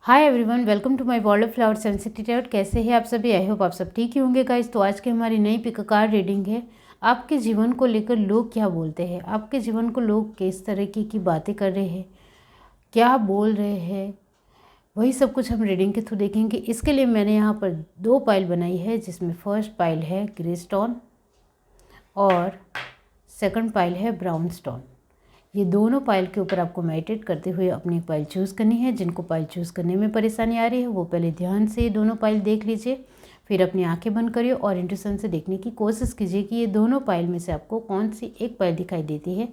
Hi everyone, welcome to my world of flowers and कैसे हैं आप सभी। आई होप आप सब ठीक ही होंगे गाइस। तो आज की हमारी नई पिक कार्ड रीडिंग है। आपके जीवन को लेकर लोग क्या बोलते हैं, आपके जीवन को लोग किस तरीके की बातें कर रहे हैं, क्या बोल रहे हैं, वही सब कुछ हम रीडिंग के थ्रू देखेंगे। इसके लिए मैंने यहाँ पर 2 पाइल बनाई है, जिसमें फर्स्ट पाइल है ग्रे स्टोन और सेकंड पाइल है ब्राउन स्टोन। ये दोनों पाइल के ऊपर आपको मेडिटेट करते हुए अपनी पाइल चूज़ करनी है। जिनको पाइल चूज़ करने में परेशानी आ रही है वो पहले ध्यान से दोनों पाइल देख लीजिए, फिर अपनी आंखें बंद करिए और इंट्यूशन से देखने की कोशिश कीजिए कि ये दोनों पाइल में से आपको कौन सी एक पाइल दिखाई देती है,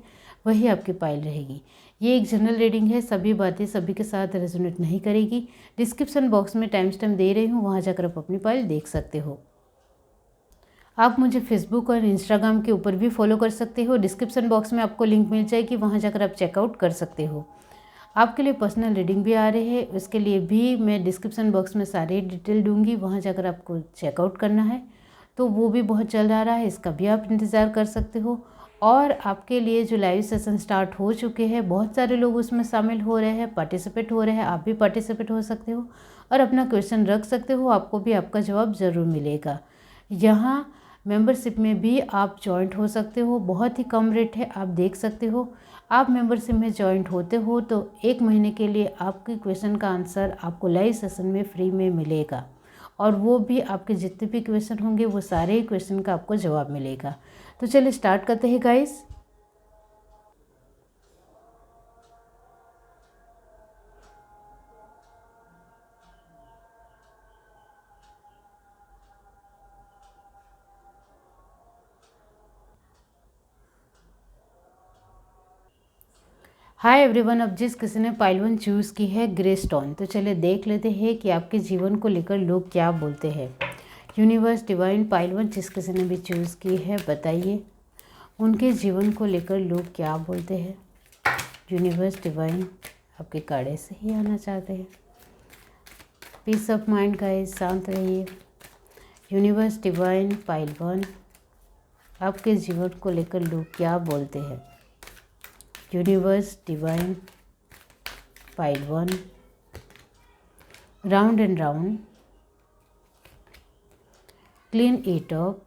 वही आपकी पाइल रहेगी। ये एक जनरल रीडिंग है, सभी बातें सभी के साथ रेजोनेट नहीं करेगी। डिस्क्रिप्शन बॉक्स में टाइम स्टैम्प दे रही हूँ, वहाँ जाकर आप अपनी पाइल देख सकते हो। आप मुझे फेसबुक और इंस्टाग्राम के ऊपर भी फॉलो कर सकते हो। डिस्क्रिप्शन बॉक्स में आपको लिंक मिल जाएगी, वहाँ जाकर आप चेकआउट कर सकते हो। आपके लिए पर्सनल रीडिंग भी आ रही है, उसके लिए भी मैं डिस्क्रिप्शन बॉक्स में सारे डिटेल दूंगी, वहाँ जाकर आपको चेकआउट करना है। तो वो भी बहुत जल्द आ रहा है, इसका भी आप इंतज़ार कर सकते हो। और आपके लिए जो लाइव सेशन स्टार्ट हो चुके हैं, बहुत सारे लोग उसमें शामिल हो रहे हैं, पार्टिसिपेट हो रहे हैं। आप भी पार्टिसिपेट हो सकते हो और अपना क्वेश्चन रख सकते हो, आपको भी आपका जवाब ज़रूर मिलेगा। यहाँ मेंबरशिप में भी आप जॉइंट हो सकते हो, बहुत ही कम रेट है, आप देख सकते हो। आप मेंबरशिप में जॉइंट होते हो तो 1 महीने के लिए आपके क्वेश्चन का आंसर आपको लाइव सेशन में फ्री में मिलेगा, और वो भी आपके जितने भी क्वेश्चन होंगे वो सारे क्वेश्चन का आपको जवाब मिलेगा। तो चलिए स्टार्ट करते हैं गाइस। हाय एवरीवन, अब जिस किसी ने पाइल 1 चूज़ की है ग्रे स्टोन, तो चलिए देख लेते हैं कि आपके जीवन को लेकर लोग क्या बोलते हैं। यूनिवर्स डिवाइन पाइल 1 जिस किसी ने भी चूज़ की है, बताइए उनके जीवन को लेकर लोग क्या बोलते हैं। यूनिवर्स डिवाइन आपके कार्ड से ही आना चाहते हैं। पीस ऑफ माइंड गाइस, शांत रहिए। यूनिवर्स डिवाइन पाइल 1 आपके जीवन को लेकर लोग क्या बोलते हैं। Universe divine pile 1 round and round, clean it up,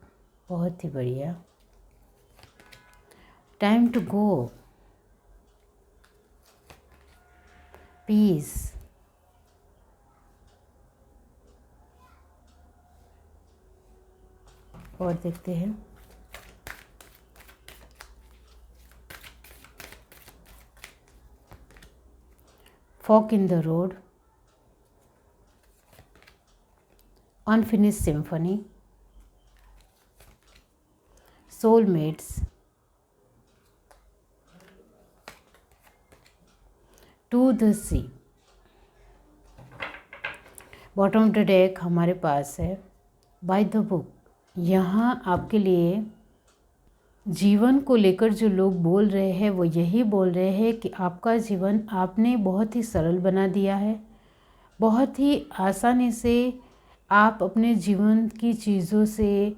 बहुत ही बढ़िया। टाइम टू गो, पीस, और देखते हैं fork in the road, unfinished symphony, soulmates, to the sea. Bottom of the deck हमारे पास है बाय द बुक। यहाँ आपके लिए जीवन को लेकर जो लोग बोल रहे हैं वो यही बोल रहे हैं कि आपका जीवन आपने बहुत ही सरल बना दिया है। बहुत ही आसानी से आप अपने जीवन की चीज़ों से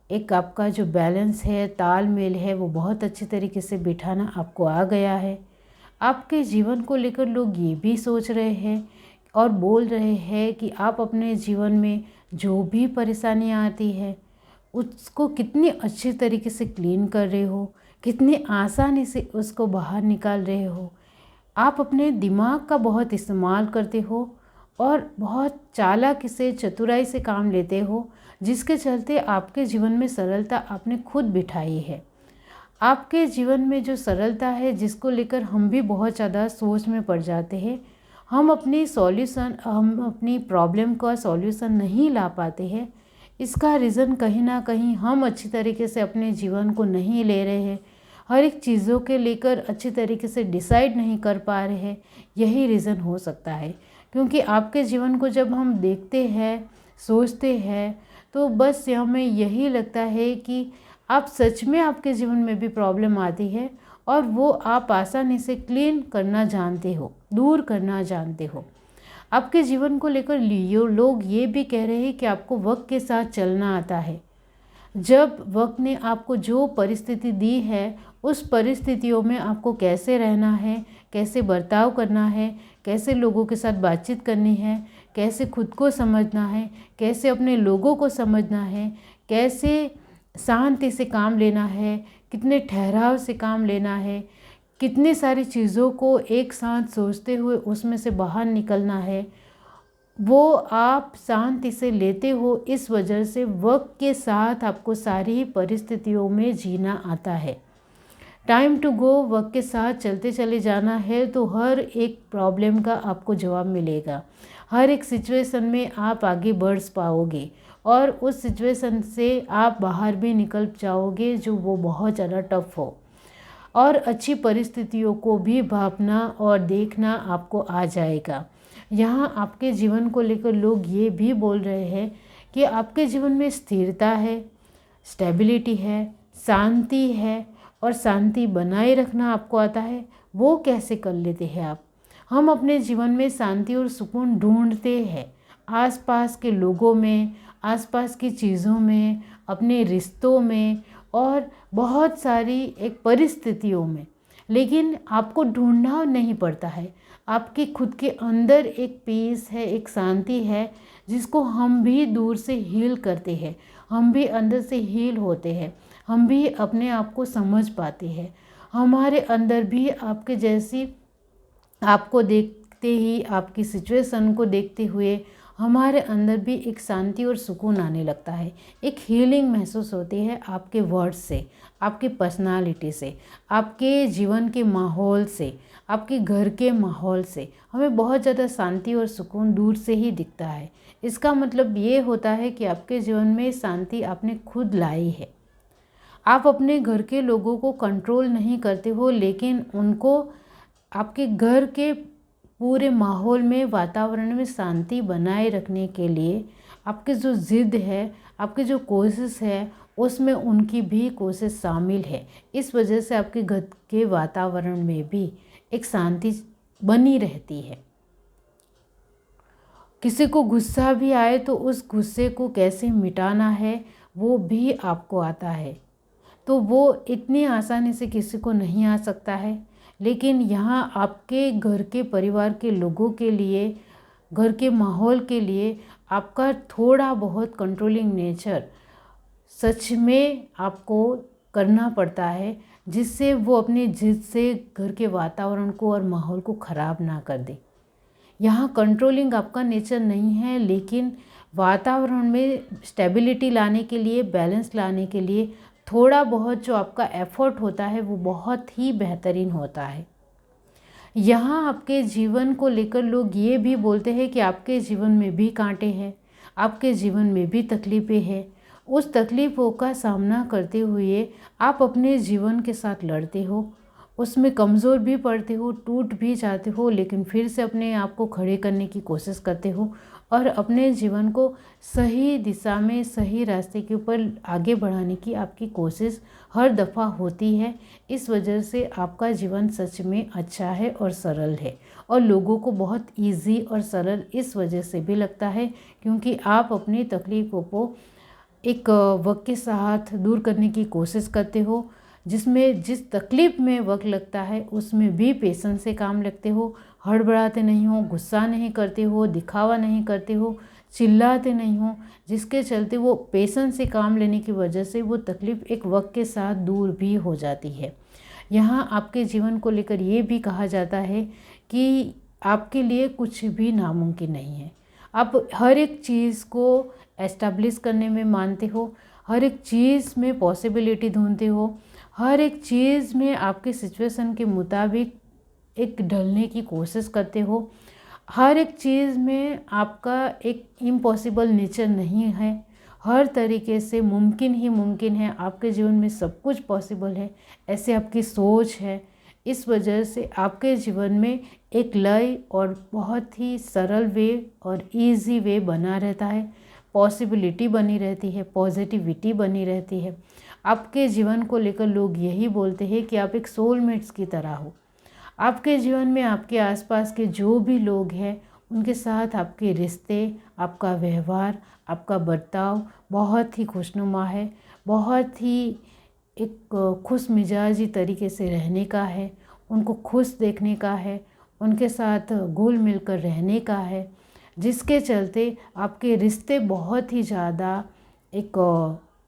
एक आपका जो बैलेंस है, तालमेल है, वो बहुत अच्छी तरीके से बिठाना आपको आ गया है। आपके जीवन को लेकर लोग ये भी सोच रहे हैं और बोल रहे हैं कि आप अपने जीवन में जो भी परेशानियाँ आती है उसको कितनी अच्छी तरीके से क्लीन कर रहे हो, कितनी आसानी से उसको बाहर निकाल रहे हो। आप अपने दिमाग का बहुत इस्तेमाल करते हो और बहुत चालाकी से, चतुराई से काम लेते हो, जिसके चलते आपके जीवन में सरलता आपने खुद बिठाई है। आपके जीवन में जो सरलता है, जिसको लेकर हम भी बहुत ज़्यादा सोच में पड़ जाते हैं, हम अपनी प्रॉब्लम का सॉल्यूशन नहीं ला पाते हैं। इसका रीज़न कहीं ना कहीं हम अच्छी तरीके से अपने जीवन को नहीं ले रहे हैं, हर एक चीज़ों के लेकर अच्छी तरीके से डिसाइड नहीं कर पा रहे हैं। यही रीज़न हो सकता है, क्योंकि आपके जीवन को जब हम देखते हैं, सोचते हैं, तो बस हमें यही लगता है कि आप सच में आपके जीवन में भी प्रॉब्लम आती है और वो आप आसानी से क्लीन करना जानते हो, दूर करना जानते हो। आपके जीवन को लेकर लोग ये भी कह रहे हैं कि आपको वक्त के साथ चलना आता है। जब वक्त ने आपको जो परिस्थिति दी है उस परिस्थितियों में आपको कैसे रहना है, कैसे बर्ताव करना है, कैसे लोगों के साथ बातचीत करनी है, कैसे खुद को समझना है, कैसे अपने लोगों को समझना है, कैसे शांति से काम लेना है, कितने ठहराव से काम लेना है, कितनी सारी चीज़ों को एक साथ सोचते हुए उसमें से बाहर निकलना है, वो आप शांति से लेते हो। इस वजह से वक्त के साथ आपको सारी परिस्थितियों में जीना आता है। टाइम टू गो, वक्त के साथ चलते चले जाना है तो हर एक प्रॉब्लम का आपको जवाब मिलेगा। हर एक सिचुएशन में आप आगे बढ़ पाओगे और उस सिचुएशन से आप बाहर भी निकल जाओगे जो वो बहुत ज़्यादा टफ हो। और अच्छी परिस्थितियों को भी भापना और देखना आपको आ जाएगा। यहाँ आपके जीवन को लेकर लोग ये भी बोल रहे हैं कि आपके जीवन में स्थिरता है, स्टेबिलिटी है, शांति है और शांति बनाए रखना आपको आता है। वो कैसे कर लेते हैं आप? हम अपने जीवन में शांति और सुकून ढूंढते हैं आसपास के लोगों में, आसपास की चीज़ों में, अपने रिश्तों में और बहुत सारी एक परिस्थितियों में, लेकिन आपको ढूंढना नहीं पड़ता है। आपके खुद के अंदर एक पीस है, एक शांति है जिसको हम भी दूर से हील करते हैं, हम भी अंदर से हील होते हैं, हम भी अपने आप को समझ पाते हैं। हमारे अंदर भी आपके जैसी, आपको देखते ही, आपकी सिचुएशन को देखते हुए हमारे अंदर भी एक शांति और सुकून आने लगता है। एक हीलिंग महसूस होती है आपके वर्ड्स से, आपकी पर्सनालिटी से, आपके जीवन के माहौल से, आपके घर के माहौल से। हमें बहुत ज़्यादा शांति और सुकून दूर से ही दिखता है। इसका मतलब ये होता है कि आपके जीवन में शांति आपने खुद लाई है। आप अपने घर के लोगों को कंट्रोल नहीं करते हो, लेकिन उनको आपके घर के पूरे माहौल में, वातावरण में शांति बनाए रखने के लिए आपकी जो ज़िद है, आपकी जो कोशिश है, उसमें उनकी भी कोशिश शामिल है। इस वजह से आपके घर के वातावरण में भी एक शांति बनी रहती है। किसी को गुस्सा भी आए तो उस गुस्से को कैसे मिटाना है वो भी आपको आता है। तो वो इतनी आसानी से किसी को नहीं आ सकता है, लेकिन यहाँ आपके घर के परिवार के लोगों के लिए, घर के माहौल के लिए आपका थोड़ा बहुत कंट्रोलिंग नेचर सच में आपको करना पड़ता है, जिससे वो अपनी जिद से घर के वातावरण को और माहौल को ख़राब ना कर दे। यहाँ कंट्रोलिंग आपका नेचर नहीं है, लेकिन वातावरण में स्टेबिलिटी लाने के लिए, बैलेंस लाने के लिए थोड़ा बहुत जो आपका एफर्ट होता है वो बहुत ही बेहतरीन होता है। यहाँ आपके जीवन को लेकर लोग ये भी बोलते हैं कि आपके जीवन में भी कांटे हैं, आपके जीवन में भी तकलीफ़ें हैं। उस तकलीफ़ों का सामना करते हुए आप अपने जीवन के साथ लड़ते हो, उसमें कमज़ोर भी पड़ते हो, टूट भी जाते हो, लेकिन फिर से अपने आप को खड़े करने की कोशिश करते हो और अपने जीवन को सही दिशा में, सही रास्ते के ऊपर आगे बढ़ाने की आपकी कोशिश हर दफ़ा होती है। इस वजह से आपका जीवन सच में अच्छा है और सरल है, और लोगों को बहुत इजी और सरल इस वजह से भी लगता है क्योंकि आप अपनी तकलीफ़ों को एक वक्त के साथ दूर करने की कोशिश करते हो। जिसमें जिस तकलीफ़ में वक्त लगता है उसमें भी पेशेंस से काम लगते हो, हड़बड़ाते नहीं हो, गुस्सा नहीं करते हो, दिखावा नहीं करते हो, चिल्लाते नहीं हो, जिसके चलते वो पेशेंस से काम लेने की वजह से वो तकलीफ़ एक वक्त के साथ दूर भी हो जाती है। यहाँ आपके जीवन को लेकर ये भी कहा जाता है कि आपके लिए कुछ भी नामुमकिन नहीं है। आप हर एक चीज़ को एस्टैब्लिश करने में मानते हो, हर एक चीज़ में पॉसिबिलिटी ढूंढते हो, हर एक चीज़ में आपके सिचुएशन के मुताबिक एक ढलने की कोशिश करते हो। हर एक चीज़ में आपका एक इम्पॉसिबल नेचर नहीं है, हर तरीके से मुमकिन ही मुमकिन है, आपके जीवन में सब कुछ पॉसिबल है, ऐसे आपकी सोच है। इस वजह से आपके जीवन में एक लय और बहुत ही सरल वे और इजी वे बना रहता है, पॉसिबिलिटी बनी रहती है, पॉजिटिविटी बनी रहती है। आपके जीवन को लेकर लोग यही बोलते हैं कि आप एक सोलमेट्स की तरह हो। आपके जीवन में आपके आसपास के जो भी लोग हैं उनके साथ आपके रिश्ते, आपका व्यवहार, आपका बर्ताव बहुत ही खुशनुमा है, बहुत ही एक खुश मिजाजी तरीके से रहने का है, उनको खुश देखने का है, उनके साथ घुल मिल कर रहने का है, जिसके चलते आपके रिश्ते बहुत ही ज़्यादा एक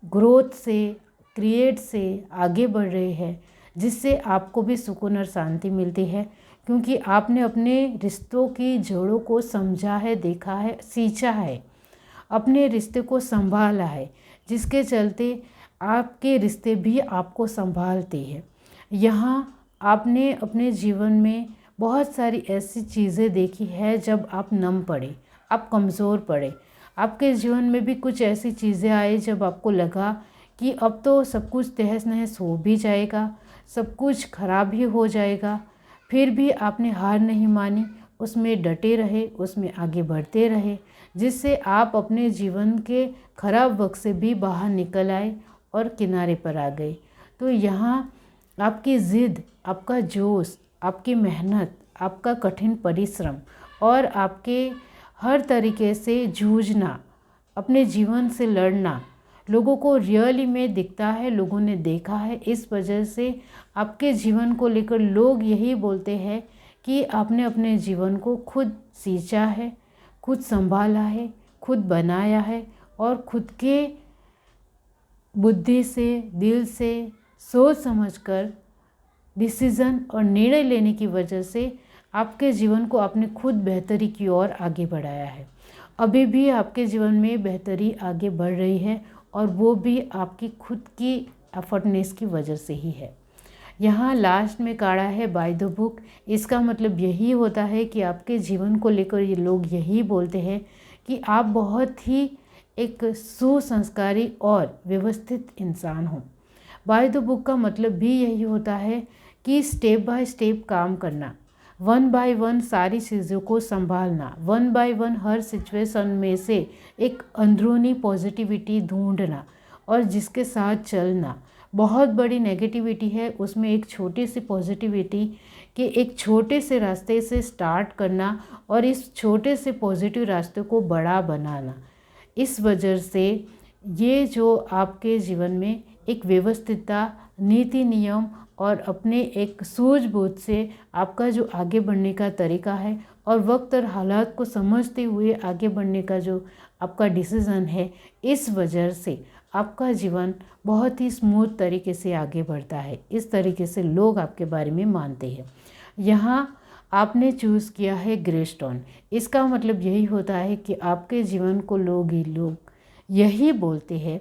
ग्रोथ से, क्रिएट से आगे बढ़ रहे हैं, जिससे आपको भी सुकून और शांति मिलती है, क्योंकि आपने अपने रिश्तों की जड़ों को समझा है, देखा है, सींचा है, अपने रिश्ते को संभाला है, जिसके चलते आपके रिश्ते भी आपको संभालते हैं। यहाँ आपने अपने जीवन में बहुत सारी ऐसी चीज़ें देखी है जब आप नम पड़े, आप कमज़ोर पड़े, आपके जीवन में भी कुछ ऐसी चीज़ें आई जब आपको लगा कि अब तो सब कुछ तहस नहस हो भी जाएगा, सब कुछ खराब ही हो जाएगा। फिर भी आपने हार नहीं मानी, उसमें डटे रहे, उसमें आगे बढ़ते रहे, जिससे आप अपने जीवन के खराब वक्त से भी बाहर निकल आए और किनारे पर आ गए। तो यहाँ आपकी ज़िद, आपका जोश, आपकी मेहनत, आपका कठिन परिश्रम और आपके हर तरीके से जूझना, अपने जीवन से लड़ना लोगों को रियली में दिखता है, लोगों ने देखा है। इस वजह से आपके जीवन को लेकर लोग यही बोलते हैं कि आपने अपने जीवन को खुद सींचा है, खुद संभाला है, खुद बनाया है और खुद के बुद्धि से, दिल से, सोच समझकर डिसीज़न और निर्णय लेने की वजह से आपके जीवन को आपने खुद बेहतरी की ओर आगे बढ़ाया है। अभी भी आपके जीवन में बेहतरी आगे बढ़ रही है और वो भी आपकी खुद की एफर्टनेस की वजह से ही है। यहाँ लास्ट में काढ़ा है बाय द बुक। इसका मतलब यही होता है कि आपके जीवन को लेकर ये लोग यही बोलते हैं कि आप बहुत ही एक सुसंस्कारी और व्यवस्थित इंसान हो। बाय द बुक का मतलब भी यही होता है कि स्टेप बाय स्टेप काम करना, वन बाय वन सारी चीज़ों को संभालना, one by one her situation में से एक अंदरूनी पॉजिटिविटी ढूंढना और जिसके साथ चलना। बहुत बड़ी नेगेटिविटी है, उसमें एक छोटी सी पॉजिटिविटी के एक छोटे से रास्ते से स्टार्ट करना और इस छोटे से पॉजिटिव रास्ते को बड़ा बनाना। इस वजह से ये जो आपके जीवन में एक व्यवस्थितता, नीति नियम और अपने एक सूझबूझ से आपका जो आगे बढ़ने का तरीका है और वक्त और हालात को समझते हुए आगे बढ़ने का जो आपका डिसीज़न है, इस वजह से आपका जीवन बहुत ही स्मूथ तरीके से आगे बढ़ता है। इस तरीके से लोग आपके बारे में मानते हैं। यहाँ आपने चूज़ किया है ग्रे स्टोन। इसका मतलब यही होता है कि आपके जीवन को लोग यही बोलते हैं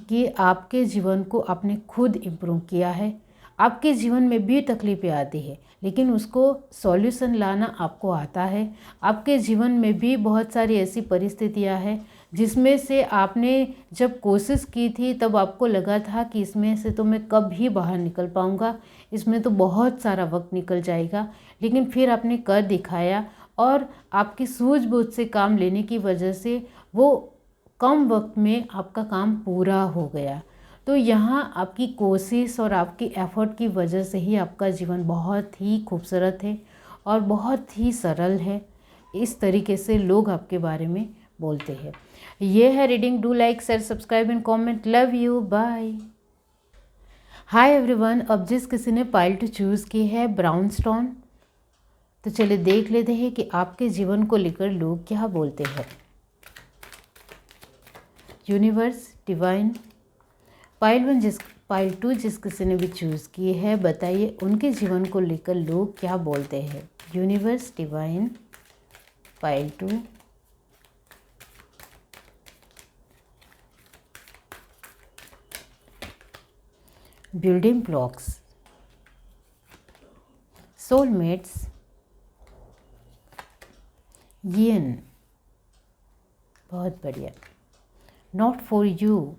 कि आपके जीवन को आपने खुद इम्प्रूव किया है। आपके जीवन में भी तकलीफ़ें आती है, लेकिन उसको सॉल्यूशन लाना आपको आता है। आपके जीवन में भी बहुत सारी ऐसी परिस्थितियां हैं जिसमें से आपने जब कोशिश की थी तब आपको लगा था कि इसमें से तो मैं कब ही बाहर निकल पाऊँगा, इसमें तो बहुत सारा वक्त निकल जाएगा, लेकिन फिर आपने कर दिखाया और आपकी सूझबूझ से काम लेने की वजह से वो कम वक्त में आपका काम पूरा हो गया। तो यहाँ आपकी कोशिश और आपकी एफर्ट की वजह से ही आपका जीवन बहुत ही खूबसूरत है और बहुत ही सरल है। इस तरीके से लोग आपके बारे में बोलते हैं। ये है reading. Do like, share, subscribe and comment. Love you, bye. Hi everyone. अब जिस किसी ने पाइल टू चूज़ की है ब्राउन स्टोन, तो चलिए देख लेते हैं कि आपके जीवन को लेकर लोग क्या बोलते हैं। यूनिवर्स, डिवाइन, पाइल टू जिस किसी ने भी चूज़ की है, बताइए उनके जीवन को लेकर लोग क्या बोलते हैं। Universe, divine, pile two, building blocks, soulmates, yin, बहुत बढ़िया, not for you,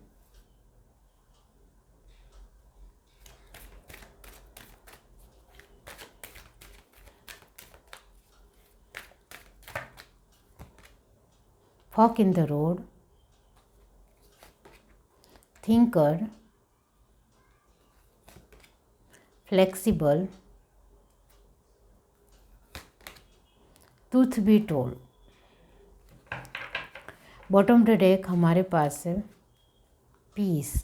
fork in the road, thinker, flexible, truth be told। Bottom of the deck हमारे पास है पीस,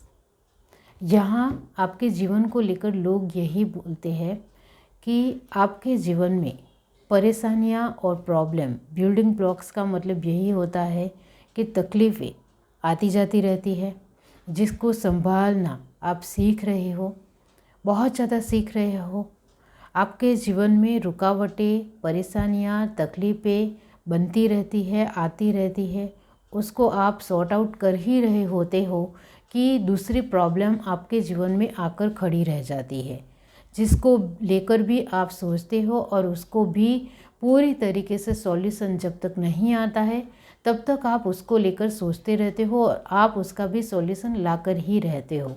यहाँ आपके जीवन को लेकर लोग यही बोलते हैं कि आपके जीवन में परेशानियाँ और प्रॉब्लम, बिल्डिंग ब्लॉक्स का मतलब यही होता है कि तकलीफ़ें आती जाती रहती है, जिसको संभालना आप सीख रहे हो, बहुत ज़्यादा सीख रहे हो। आपके जीवन में रुकावटें, परेशानियाँ, तकलीफ़ें बनती रहती है, आती रहती है, उसको आप सॉर्ट आउट कर ही रहे होते हो कि दूसरी प्रॉब्लम आपके जीवन में आकर खड़ी रह जाती है, जिसको लेकर भी आप सोचते हो और उसको भी पूरी तरीके से सॉल्यूशन जब तक नहीं आता है तब तक आप उसको लेकर सोचते रहते हो और आप उसका भी सॉल्यूशन लाकर ही रहते हो।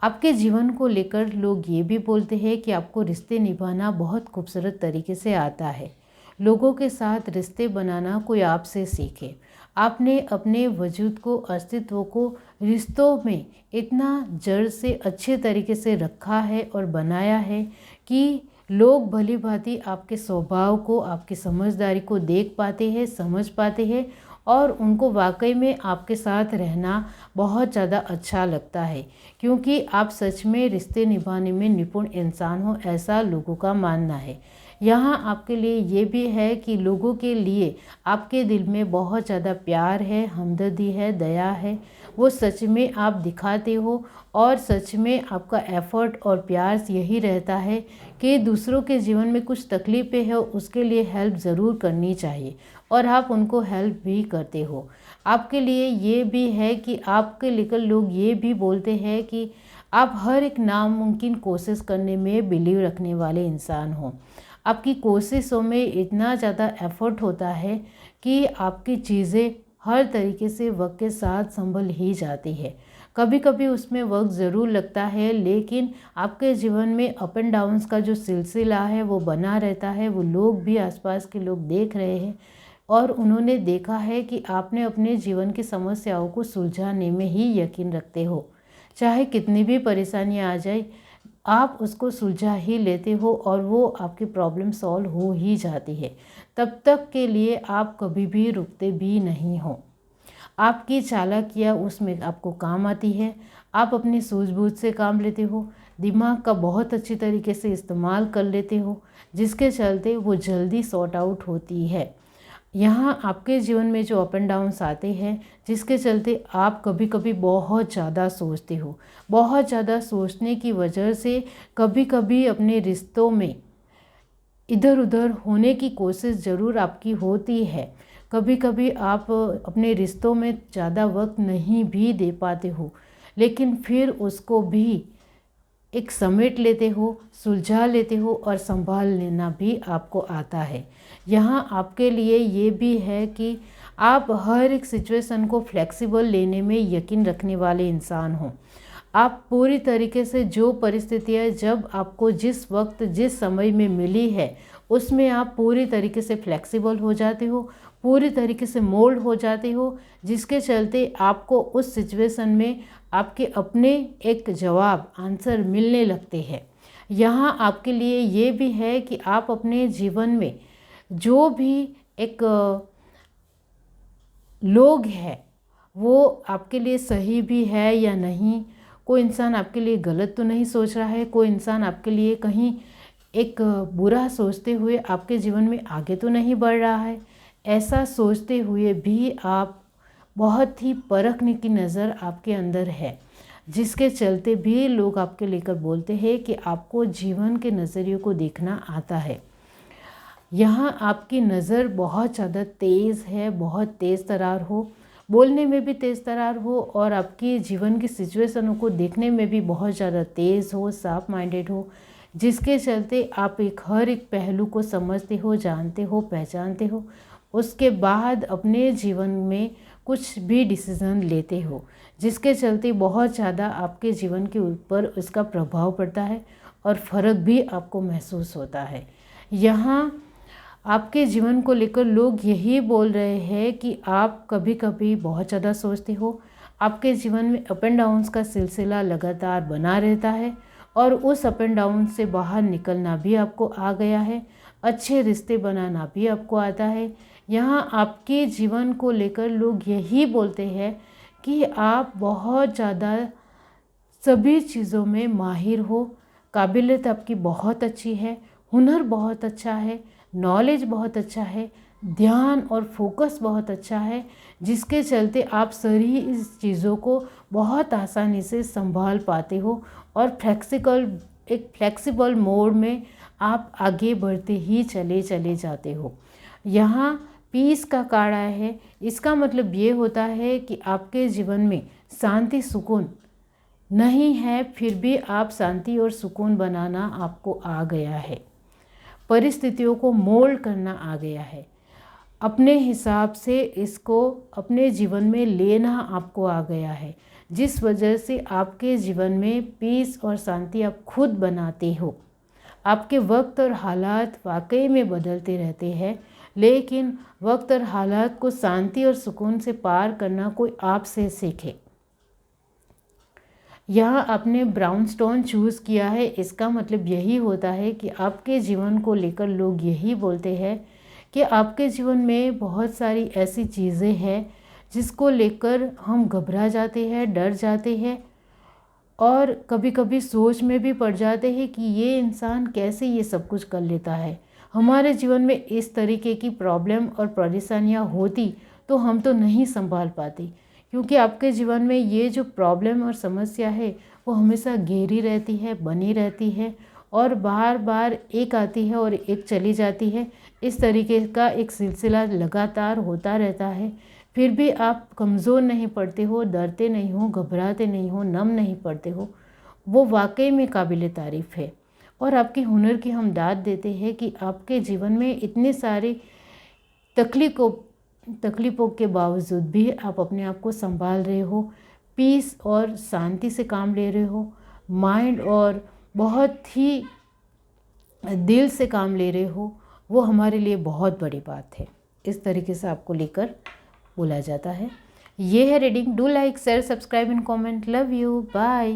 आपके जीवन को लेकर लोग ये भी बोलते हैं कि आपको रिश्ते निभाना बहुत खूबसूरत तरीके से आता है। लोगों के साथ रिश्ते बनाना कोई आपसे सीखे। आपने अपने वजूद को, अस्तित्व को रिश्तों में इतना जड़ से अच्छे तरीके से रखा है और बनाया है कि लोग भली भांति आपके स्वभाव को, आपकी समझदारी को देख पाते हैं, समझ पाते हैं और उनको वाकई में आपके साथ रहना बहुत ज़्यादा अच्छा लगता है, क्योंकि आप सच में रिश्ते निभाने में निपुण इंसान हो, ऐसा लोगों का मानना है। यहाँ आपके लिए ये भी है कि लोगों के लिए आपके दिल में बहुत ज़्यादा प्यार है, हमदर्दी है, दया है, वो सच में आप दिखाते हो और सच में आपका एफ़र्ट और प्यार यही रहता है कि दूसरों के जीवन में कुछ तकलीफ़ें है उसके लिए हेल्प ज़रूर करनी चाहिए और आप उनको हेल्प भी करते हो। आपके लिए ये भी है कि आपके लेकर लोग ये भी बोलते हैं कि आप हर एक नामुमकिन कोशिश करने में बिलीव रखने वाले इंसान हो। आपकी कोशिशों में इतना ज़्यादा एफ़र्ट होता है कि आपकी चीज़ें हर तरीके से वक्त के साथ संभल ही जाती है। कभी कभी उसमें वक्त ज़रूर लगता है, लेकिन आपके जीवन में अप एंड डाउन्स का जो सिलसिला है वो बना रहता है। वो लोग भी, आसपास के लोग देख रहे हैं और उन्होंने देखा है कि आपने अपने जीवन की समस्याओं को सुलझाने में ही यकीन रखते हो। चाहे कितनी भी परेशानियाँ आ जाए, आप उसको सुलझा ही लेते हो और वो आपकी प्रॉब्लम सॉल्व हो ही जाती है। तब तक के लिए आप कभी भी रुकते भी नहीं हो। आपकी चालाकियाँ उसमें आपको काम आती है। आप अपनी सूझबूझ से काम लेते हो, दिमाग का बहुत अच्छी तरीके से इस्तेमाल कर लेते हो, जिसके चलते वो जल्दी सॉर्ट आउट होती है। यहाँ आपके जीवन में जो अप एंड डाउन्स आते हैं, जिसके चलते आप कभी कभी बहुत ज़्यादा सोचते हो, बहुत ज़्यादा सोचने की वजह से कभी कभी अपने रिश्तों में इधर उधर होने की कोशिश ज़रूर आपकी होती है। कभी कभी आप अपने रिश्तों में ज़्यादा वक्त नहीं भी दे पाते हो, लेकिन फिर उसको भी एक समेट लेते हो, सुलझा लेते हो और संभाल लेना भी आपको आता है। यहाँ आपके लिए ये भी है कि आप हर एक सिचुएशन को फ्लेक्सिबल लेने में यकीन रखने वाले इंसान हो। आप पूरी तरीके से जो परिस्थितियाँ जब आपको जिस वक्त जिस समय में मिली है उसमें आप पूरी तरीके से फ्लेक्सिबल हो जाते हो, पूरी तरीके से मोल्ड हो जाते हो, जिसके चलते आपको उस सिचुएशन में आपके अपने एक जवाब, आंसर मिलने लगते हैं। यहाँ आपके लिए ये भी है कि आप अपने जीवन में जो भी एक लोग हैं वो आपके लिए सही भी है या नहीं, कोई इंसान आपके लिए गलत तो नहीं सोच रहा है, कोई इंसान आपके लिए कहीं एक बुरा सोचते हुए आपके जीवन में आगे तो नहीं बढ़ रहा है। ऐसा सोचते हुए भी आप बहुत ही परखने की नज़र आपके अंदर है, जिसके चलते भी लोग आपके लेकर बोलते हैं कि आपको जीवन के नज़रिए को देखना आता है। यहाँ आपकी नज़र बहुत ज़्यादा तेज़ है, बहुत तेज़ तरार हो, बोलने में भी तेज़ तरार हो और आपकी जीवन की सिचुएशनों को देखने में भी बहुत ज़्यादा तेज़ हो, साफ माइंडेड हो, जिसके चलते आप हर एक पहलू को समझते हो, जानते हो, पहचानते हो, उसके बाद अपने जीवन में कुछ भी डिसीज़न लेते हो, जिसके चलते बहुत ज़्यादा आपके जीवन के ऊपर उसका प्रभाव पड़ता है और फ़र्क भी आपको महसूस होता है। यहाँ आपके जीवन को लेकर लोग यही बोल रहे हैं कि आप कभी कभी बहुत ज़्यादा सोचते हो, आपके जीवन में अप एंड डाउन्स का सिलसिला लगातार बना रहता है और उस अप एंड डाउन से बाहर निकलना भी आपको आ गया है, अच्छे रिश्ते बनाना भी आपको आता है। यहाँ आपके जीवन को लेकर लोग यही बोलते हैं कि आप बहुत ज़्यादा सभी चीज़ों में माहिर हो, काबिलियत आपकी बहुत अच्छी है, हुनर बहुत अच्छा है, नॉलेज बहुत अच्छा है, ध्यान और फोकस बहुत अच्छा है, जिसके चलते आप सारी इस चीज़ों को बहुत आसानी से संभाल पाते हो और फ्लेक्सिबल मोड में आप आगे बढ़ते ही चले जाते हो। यहाँ पीस का कार्ड आया है, इसका मतलब ये होता है कि आपके जीवन में शांति सुकून नहीं है, फिर भी आप शांति और सुकून बनाना आपको आ गया है, परिस्थितियों को मोल्ड करना आ गया है, अपने हिसाब से इसको अपने जीवन में लेना आपको आ गया है, जिस वजह से आपके जीवन में पीस और शांति आप खुद बनाते हो। आपके वक्त और हालात वाकई में बदलते रहते हैं, लेकिन वक्त और हालात को शांति और सुकून से पार करना कोई आपसे सीखे। यहाँ आपने ब्राउन स्टोन चूज़ किया है, इसका मतलब यही होता है कि आपके जीवन को लेकर लोग यही बोलते हैं कि आपके जीवन में बहुत सारी ऐसी चीज़ें हैं जिसको लेकर हम घबरा जाते हैं, डर जाते हैं और कभी कभी सोच में भी पड़ जाते हैं कि ये इंसान कैसे ये सब कुछ कर लेता है। हमारे जीवन में इस तरीके की प्रॉब्लम और परेशानियाँ होती तो हम तो नहीं संभाल पाते, क्योंकि आपके जीवन में ये जो प्रॉब्लम और समस्या है वो हमेशा गहरी रहती है, बनी रहती है और बार बार एक आती है और एक चली जाती है। इस तरीके का एक सिलसिला लगातार होता रहता है, फिर भी आप कमज़ोर नहीं पड़ते हो, डरते नहीं हो, घबराते नहीं हो, नम नहीं पड़ते हो। वो वाकई में काबिल तारीफ़ है और आपके हुनर की हम दाद देते हैं कि आपके जीवन में इतने सारे तकलीफ़ों के बावजूद भी आप अपने आप को संभाल रहे हो, पीस और शांति से काम ले रहे हो, माइंड और बहुत ही दिल से काम ले रहे हो। वो हमारे लिए बहुत बड़ी बात है। इस तरीके से आपको लेकर बोला जाता है। ये है reading. Do like, share, subscribe and comment. Love you, bye.